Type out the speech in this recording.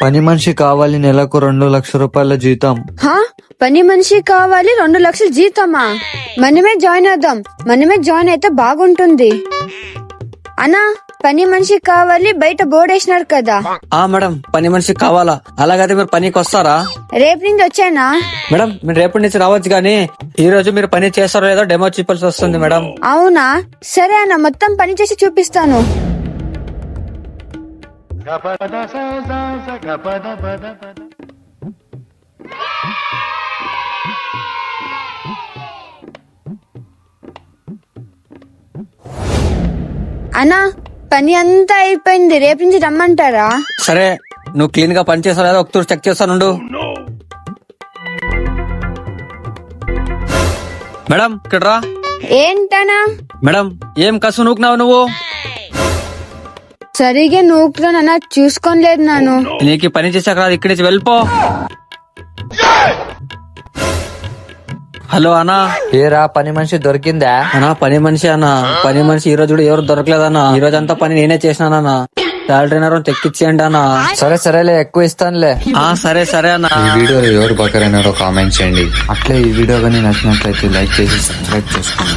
పని మనిషి కావాలి, నెలకు 2 లక్షల రూపాయల జీతం. హా, పని మనిషి కావాలి, 2 లక్షలు జీతమా? మనమే జాయిన్ అవుదాం. మనమే జాయిన్ అయితే బాగుంటుంది. అన్నా, పని మనిషి కావాలి, బయట బోర్డు వేసినారు కదా. మేడం, పని మనిషి కావాలా? అలాగైతే మీరు పనికి వస్తారా? రేపు నుంచి వచ్చానా? మేడం, మీరు రేపటి నుంచి రావచ్చు గానీ ఈ రోజు మీరు పని చేస్తారో లేదో డెమో చూపాల్సి వస్తుంది మేడం. అవునా, సరే అన్న, మొత్తం పని చేసి చూపిస్తాను. అన్నా, పని అంతా అయిపోయింది, రేపు నుంచి రమ్మంటారా? సరే, నువ్వు క్లీన్ గా పని చేస్తావు లేదా ఒకసారి చెక్ చేస్తానుండు. మేడం, ఇక్కడ రా. ఏంటనా? మేడం, ఏం కసు నూకున్నావు నువ్వు? సరిగా నూకులోనన్నా చూసుకోలేదు నాను. నీకు ఈ పని చేసాక రాదు, ఇక్కడి నుంచి వెళ్ళిపో. హలో అన్నా. ఏరా, పని మనిషి దొరికిందా? అన్నా, పని మనిషి అన్నా. పని మనిషి ఈ రోజు కూడా ఎవరు దొరకలేదన్నా. ఈ రోజు అంతా పని నేనే చేసినానన్నా. శాలరీ తెక్కిచ్చేయండి అన్నా. సరేలే, ఎక్కువ ఇస్తానులే. సరే సరే అన్నా. ఈ వీడియోలో ఎవరు బకరైనారో కామెంట్ చేయండి. అట్లే ఈ వీడియో కానీ నచ్చినట్లయితే లైక్ చేసి సబ్స్క్రైబ్ చేసుకోండి.